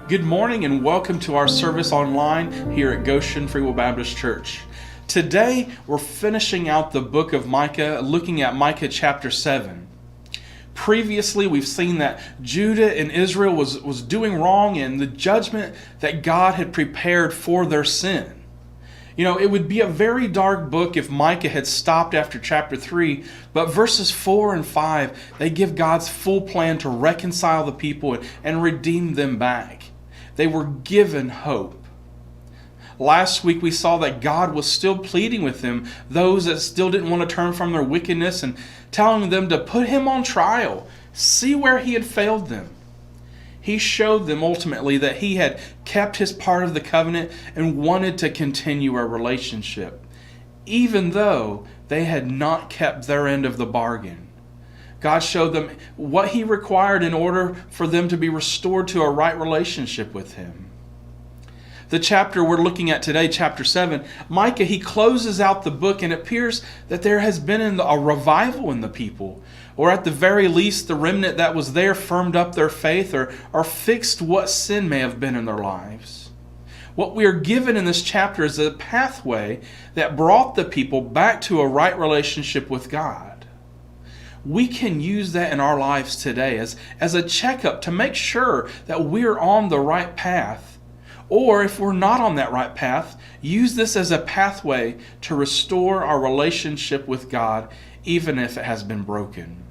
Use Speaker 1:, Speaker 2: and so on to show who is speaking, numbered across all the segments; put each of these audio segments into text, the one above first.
Speaker 1: Good morning and welcome to our service online here at Goshen Free Will Baptist Church. Today we're finishing out the book of Micah, looking at Micah chapter 7. Previously we've seen that Judah and Israel was doing wrong and the judgment that God had prepared for their sin. It would be a very dark book if Micah had stopped after chapter 3, but verses 4 and 5, they give God's full plan to reconcile the people and redeem them back. They were given hope. Last week we saw that God was still pleading with them, those that still didn't want to turn from their wickedness, and telling them to put him on trial, see where he had failed them. He showed them ultimately that he had kept his part of the covenant and wanted to continue a relationship, even though they had not kept their end of the bargain. God showed them what he required in order for them to be restored to a right relationship with him. The chapter we're looking at today, chapter 7, Micah, he closes out the book, and it appears that there has been a revival in the people, or at the very least the remnant that was there firmed up their faith or fixed what sin may have been in their lives. What we are given in this chapter is a pathway that brought the people back to a right relationship with God. We can use that in our lives today as a checkup to make sure that we're on the right path. Or if we're not on that right path, use this as a pathway to restore our relationship with God, even if it has been broken.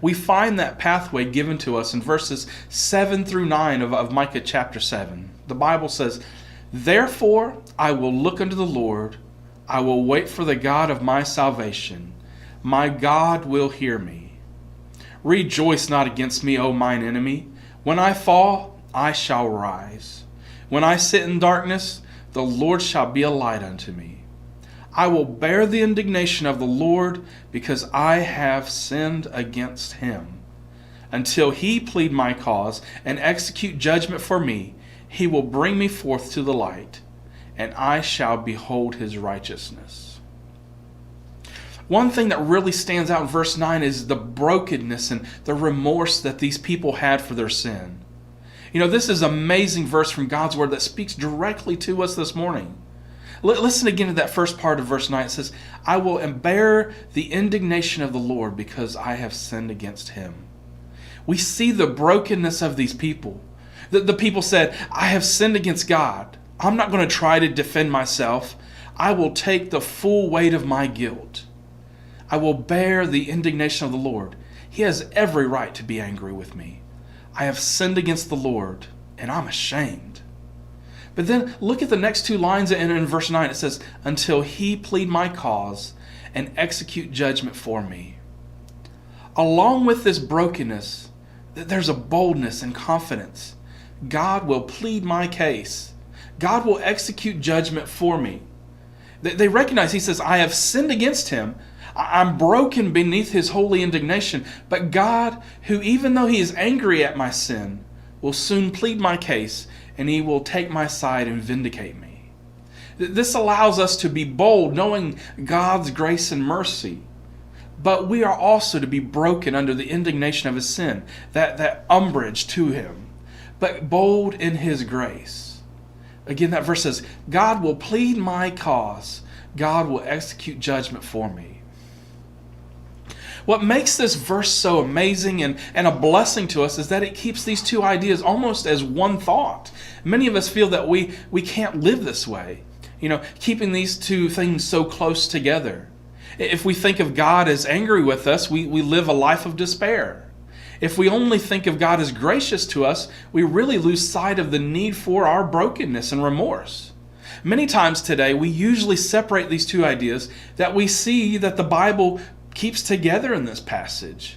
Speaker 1: We find that pathway given to us in verses 7 through 9 of Micah chapter 7. The Bible says, "Therefore I will look unto the Lord, I will wait for the God of my salvation. My God will hear me. Rejoice not against me, O mine enemy. When I fall, I shall rise. When I sit in darkness, the Lord shall be a light unto me. I will bear the indignation of the Lord, because I have sinned against him. Until he plead my cause and execute judgment for me, he will bring me forth to the light, and I shall behold his righteousness." One thing that really stands out in verse 9 is the brokenness and the remorse that these people had for their sin. This is an amazing verse from God's Word that speaks directly to us this morning. Listen again to that first part of verse 9. It says, "I will bear the indignation of the Lord because I have sinned against him." We see the brokenness of these people. The people said, "I have sinned against God. I'm not going to try to defend myself. I will take the full weight of my guilt. I will bear the indignation of the Lord. He has every right to be angry with me. I have sinned against the Lord, and I'm ashamed." But then look at the next two lines in verse 9. It says, "Until he plead my cause and execute judgment for me." Along with this brokenness, there's a boldness and confidence. God will plead my case. God will execute judgment for me. They recognize, he says, I have sinned against him. I'm broken beneath his holy indignation. But God, who even though he is angry at my sin, will soon plead my case, and he will take my side and vindicate me. This allows us to be bold, knowing God's grace and mercy. But we are also to be broken under the indignation of his sin, that umbrage to him, but bold in his grace. Again, that verse says, God will plead my cause. God will execute judgment for me. What makes this verse so amazing and a blessing to us is that it keeps these two ideas almost as one thought. Many of us feel that we can't live this way, keeping these two things so close together. If we think of God as angry with us, we live a life of despair. If we only think of God as gracious to us, we really lose sight of the need for our brokenness and remorse. Many times today, we usually separate these two ideas that we see that the Bible keeps together in this passage.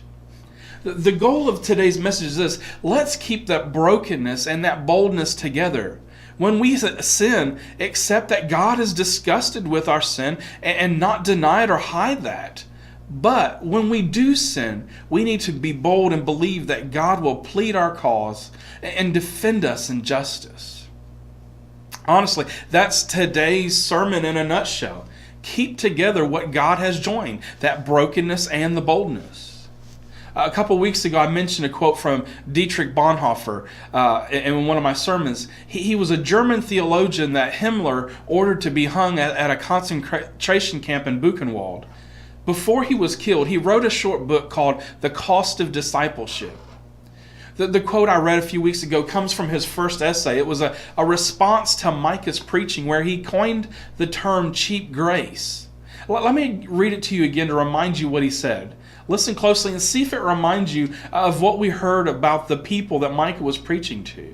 Speaker 1: The goal of today's message is this: let's keep that brokenness and that boldness together. When we sin, accept that God is disgusted with our sin and not deny it or hide that. But when we do sin, we need to be bold and believe that God will plead our cause and defend us in justice. Honestly, that's today's sermon in a nutshell. Keep together what God has joined, that brokenness and the boldness. A couple weeks ago, I mentioned a quote from Dietrich Bonhoeffer in one of my sermons. He was a German theologian that Himmler ordered to be hung at a concentration camp in Buchenwald. Before he was killed, he wrote a short book called The Cost of Discipleship. The quote I read a few weeks ago comes from his first essay. It was a response to Micah's preaching where he coined the term cheap grace. Let me read it to you again to remind you what he said. Listen closely and see if it reminds you of what we heard about the people that Micah was preaching to.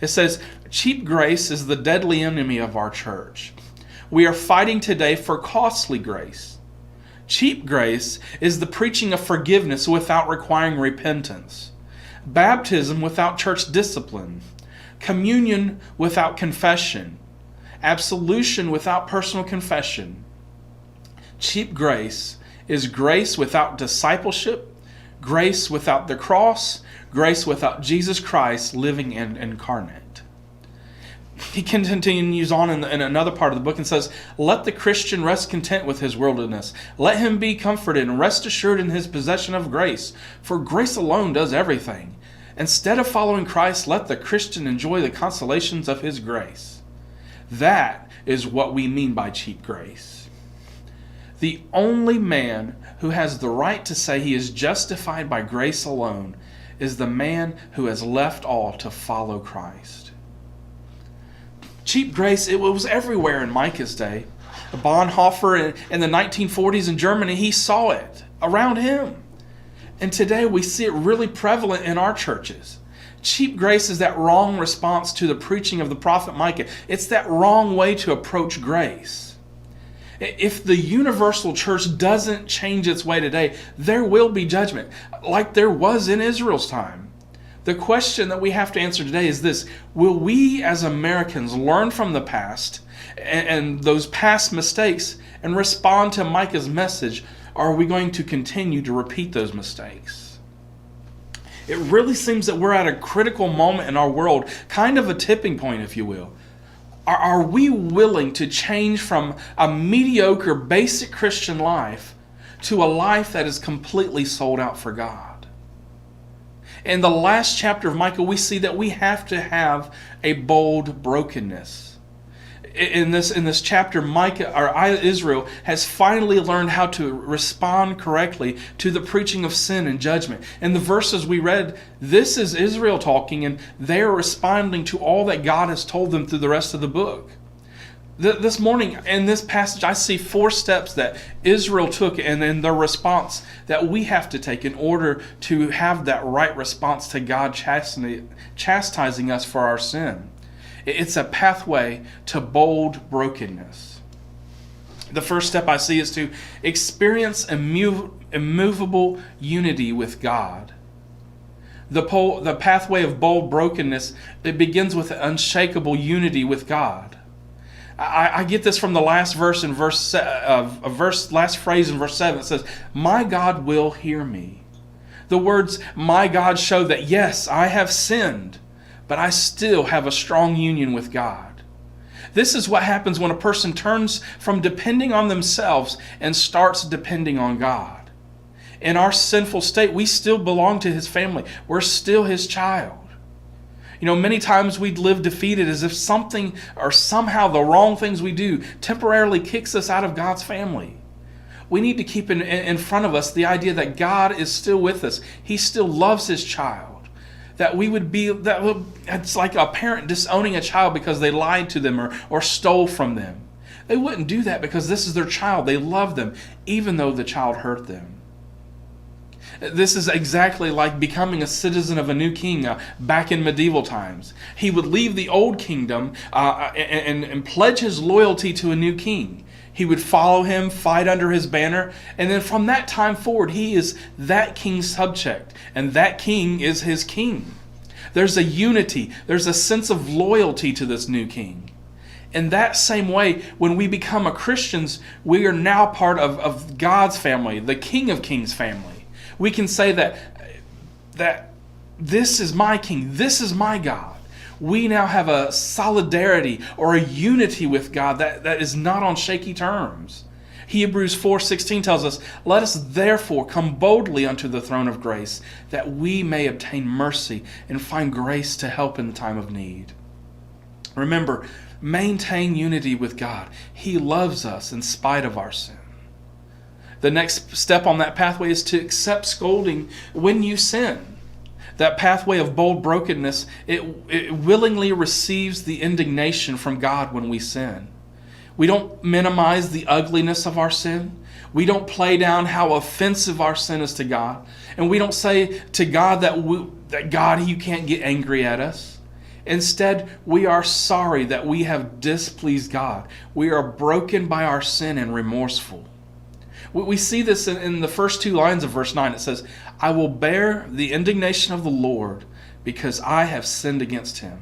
Speaker 1: It says, cheap grace is the deadly enemy of our church. We are fighting today for costly grace. Cheap grace is the preaching of forgiveness without requiring repentance, baptism without church discipline, communion without confession, absolution without personal confession. Cheap grace is grace without discipleship, grace without the cross, grace without Jesus Christ living and incarnate. He continues on in another part of the book and says, let the Christian rest content with his worldliness. Let him be comforted and rest assured in his possession of grace, for grace alone does everything. Instead of following Christ, let the Christian enjoy the consolations of his grace. That is what we mean by cheap grace. The only man who has the right to say he is justified by grace alone is the man who has left all to follow Christ. Cheap grace, it was everywhere in Micah's day. Bonhoeffer in the 1940s in Germany, he saw it around him. And today we see it really prevalent in our churches. Cheap grace is that wrong response to the preaching of the prophet Micah. It's that wrong way to approach grace. If the universal church doesn't change its way today, there will be judgment, like there was in Israel's time. The question that we have to answer today is this: will we as Americans learn from the past and those past mistakes and respond to Micah's message, or are we going to continue to repeat those mistakes? It really seems that we're at a critical moment in our world, kind of a tipping point, if you will. Are we willing to change from a mediocre, basic Christian life to a life that is completely sold out for God? In the last chapter of Micah, we see that we have to have a bold brokenness. In this chapter, Israel has finally learned how to respond correctly to the preaching of sin and judgment. In the verses we read, this is Israel talking, and they're responding to all that God has told them through the rest of the book. This morning, in this passage, I see 4 steps that Israel took and in their response that we have to take in order to have that right response to God chastising us for our sin. It's a pathway to bold brokenness. The first step I see is to experience immovable unity with God. The pathway of bold brokenness, it begins with unshakable unity with God. I get this from the last verse in last phrase in verse 7. It says, "My God will hear me." The words "my God" show that yes, I have sinned, but I still have a strong union with God. This is what happens when a person turns from depending on themselves and starts depending on God. In our sinful state, we still belong to His family. We're still His child. Many times we live defeated as if something or somehow the wrong things we do temporarily kicks us out of God's family. We need to keep in front of us the idea that God is still with us. He still loves His child. It's like a parent disowning a child because they lied to them or stole from them. They wouldn't do that because this is their child. They love them, even though the child hurt them. This is exactly like becoming a citizen of a new king back in medieval times. He would leave the old kingdom and pledge his loyalty to a new king. He would follow him, fight under his banner, and then from that time forward, he is that king's subject, and that king is his king. There's a unity, there's a sense of loyalty to this new king. In that same way, when we become Christians, we are now part of God's family, the King of Kings family. We can say that this is my king, this is my God. We now have a solidarity or a unity with God that is not on shaky terms. Hebrews 4:16 tells us, "Let us therefore come boldly unto the throne of grace, that we may obtain mercy and find grace to help in the time of need." Remember, maintain unity with God. He loves us in spite of our sin. The next step on that pathway is to accept scolding when you sin. That pathway of bold brokenness, it willingly receives the indignation from God when we sin. We don't minimize the ugliness of our sin. We don't play down how offensive our sin is to God. And we don't say to God that God, you can't get angry at us. Instead, we are sorry that we have displeased God. We are broken by our sin and remorseful. We see this in the first two lines of verse 9. It says, "I will bear the indignation of the Lord because I have sinned against him."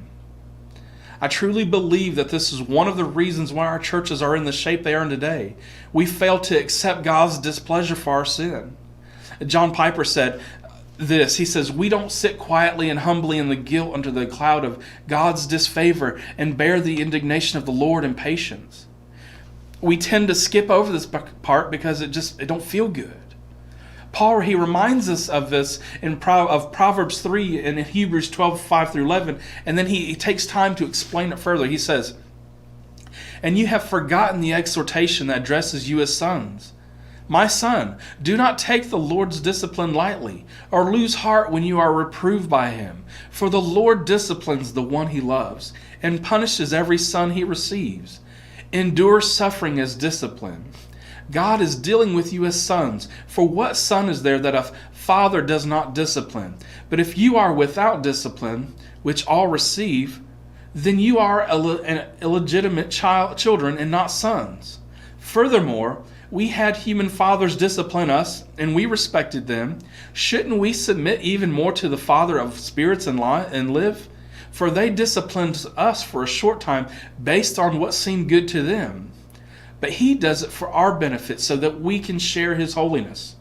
Speaker 1: I truly believe that this is one of the reasons why our churches are in the shape they are in today. We fail to accept God's displeasure for our sin. John Piper said this. He says, "We don't sit quietly and humbly in the guilt under the cloud of God's disfavor and bear the indignation of the Lord in patience." We tend to skip over this part because it don't feel good. Paul, he reminds us of this of Proverbs 3 and in Hebrews 12:5 through 11, and then he takes time to explain it further. He says, "And you have forgotten the exhortation that addresses you as sons. My son, do not take the Lord's discipline lightly, or lose heart when you are reproved by him. For the Lord disciplines the one he loves, and punishes every son he receives. Endure suffering as discipline. God is dealing with you as sons. For what son is there that a father does not discipline? But if you are without discipline, which all receive, then you are illegitimate children and not sons. Furthermore, we had human fathers discipline us, and we respected them. Shouldn't we submit even more to the Father of spirits and live? For they disciplined us for a short time based on what seemed good to them. But he does it for our benefit so that we can share his holiness.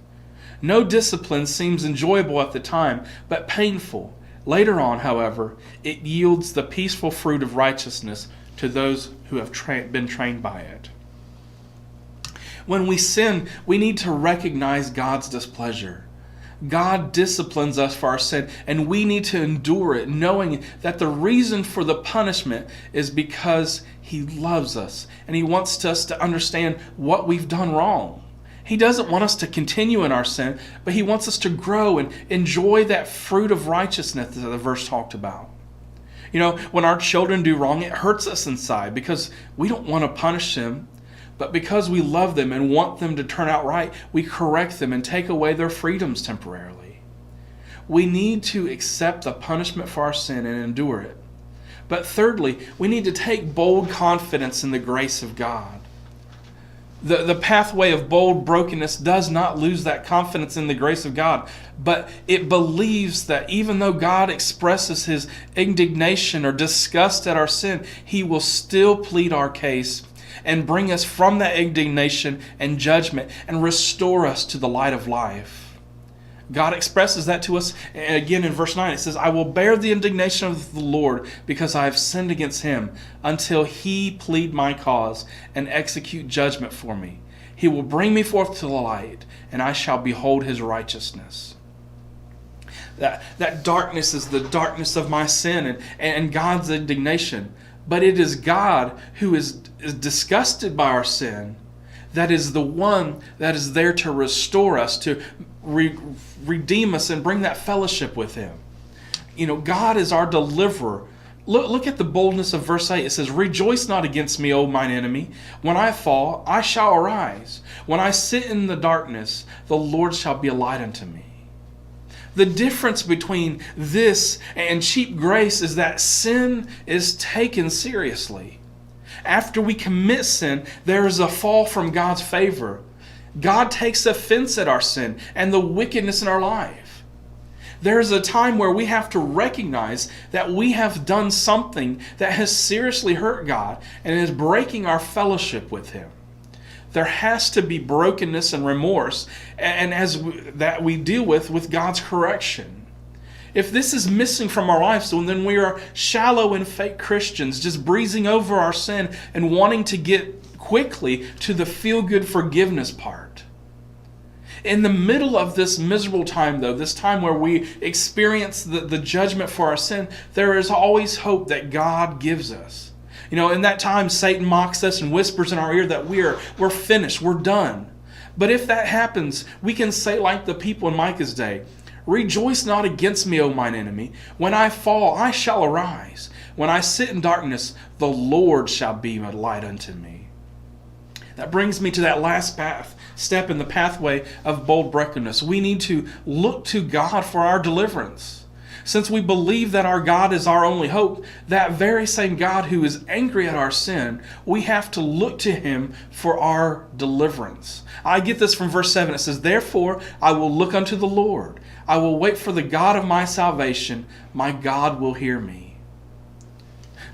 Speaker 1: No discipline seems enjoyable at the time, but painful. Later on, however, it yields the peaceful fruit of righteousness to those who have been trained by it." When we sin, we need to recognize God's displeasure. God disciplines us for our sin, and we need to endure it, knowing that the reason for the punishment is because he loves us, and he wants us to understand what we've done wrong. He doesn't want us to continue in our sin, but he wants us to grow and enjoy that fruit of righteousness that the verse talked about. You know, when our children do wrong, it hurts us inside because we don't want to punish them. But because we love them and want them to turn out right, we correct them and take away their freedoms temporarily. We need to accept the punishment for our sin and endure it. But thirdly, we need to take bold confidence in the grace of God. The pathway of bold brokenness does not lose that confidence in the grace of God, but it believes that even though God expresses his indignation or disgust at our sin, he will still plead our case and bring us from that indignation and judgment and restore us to the light of life. God expresses that to us again in verse 9. It says, "I will bear the indignation of the Lord because I have sinned against him until he plead my cause and execute judgment for me. He will bring me forth to the light, and I shall behold his righteousness." That darkness is the darkness of my sin and God's indignation. But it is God who is disgusted by our sin that is the one that is there to restore us, to redeem us and bring that fellowship with him. You know, God is our deliverer. Look at the boldness of verse 8. It says, "Rejoice not against me, O mine enemy. When I fall, I shall arise. When I sit in the darkness, the Lord shall be a light unto me." The difference between this and cheap grace is that sin is taken seriously. After we commit sin, there is a fall from God's favor. God takes offense at our sin and the wickedness in our life. There is a time where we have to recognize that we have done something that has seriously hurt God and is breaking our fellowship with him. There has to be brokenness and remorse, and that we deal with God's correction. If this is missing from our lives, then we are shallow and fake Christians, just breezing over our sin and wanting to get quickly to the feel-good forgiveness part. In the middle of this miserable time, though, this time where we experience the judgment for our sin, there is always hope that God gives us. In that time, Satan mocks us and whispers in our ear that we're finished, we're done. But if that happens, we can say like the people in Micah's day, "Rejoice not against me, O mine enemy. When I fall, I shall arise. When I sit in darkness, the Lord shall be a light unto me." That brings me to that last step in the pathway of bold brokenness. We need to look to God for our deliverance. Since we believe that our God is our only hope, that very same God who is angry at our sin, we have to look to Him for our deliverance. I get this from verse 7. It says, "Therefore I will look unto the Lord. I will wait for the God of my salvation. My God will hear me."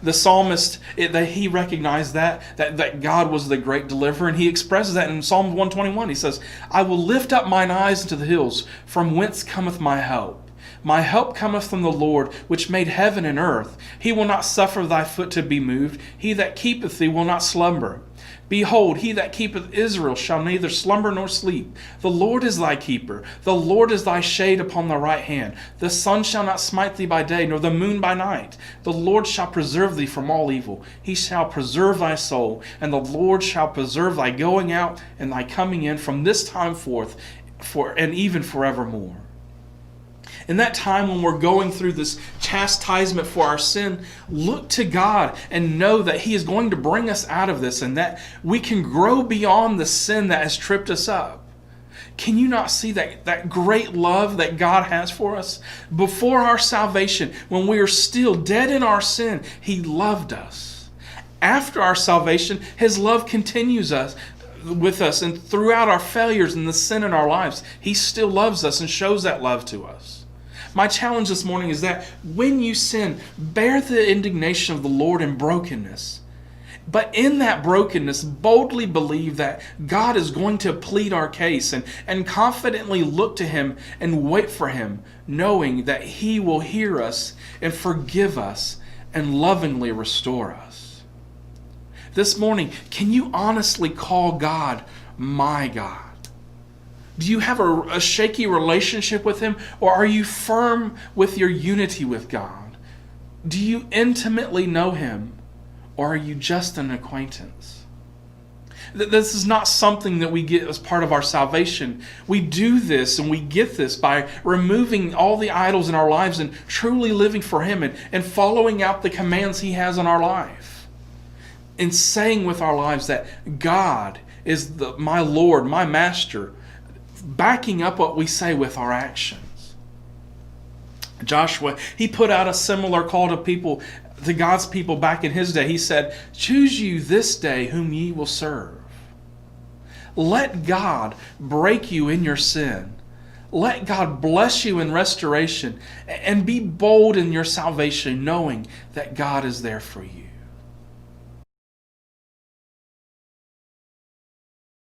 Speaker 1: The psalmist, he recognized that God was the great deliverer, and he expresses that in Psalm 121. He says, "I will lift up mine eyes into the hills, from whence cometh my help. My help cometh from the Lord, which made heaven and earth. He will not suffer thy foot to be moved. He that keepeth thee will not slumber. Behold, he that keepeth Israel shall neither slumber nor sleep. The Lord is thy keeper. The Lord is thy shade upon the right hand. The sun shall not smite thee by day, nor the moon by night. The Lord shall preserve thee from all evil. He shall preserve thy soul. And the Lord shall preserve thy going out and thy coming in from this time forth, and even forevermore." In that time when we're going through this chastisement for our sin, look to God and know that He is going to bring us out of this and that we can grow beyond the sin that has tripped us up. Can you not see that great love that God has for us? Before our salvation, when we are still dead in our sin, He loved us. After our salvation, His love continues with us, and throughout our failures and the sin in our lives, He still loves us and shows that love to us. My challenge this morning is that when you sin, bear the indignation of the Lord in brokenness. But in that brokenness, boldly believe that God is going to plead our case and confidently look to Him and wait for Him, knowing that He will hear us and forgive us and lovingly restore us. This morning, can you honestly call God my God? Do you have a shaky relationship with Him, or are you firm with your unity with God? Do you intimately know Him, or are you just an acquaintance? This is not something that we get as part of our salvation. We do this and we get this by removing all the idols in our lives and truly living for Him and following out the commands He has in our life. And saying with our lives that God is my Lord, my Master, backing up what we say with our actions. Joshua, he put out a similar call to God's people back in his day. He said, "Choose you this day whom ye will serve." Let God break you in your sin. Let God bless you in restoration, and be bold in your salvation, knowing that God is there for you.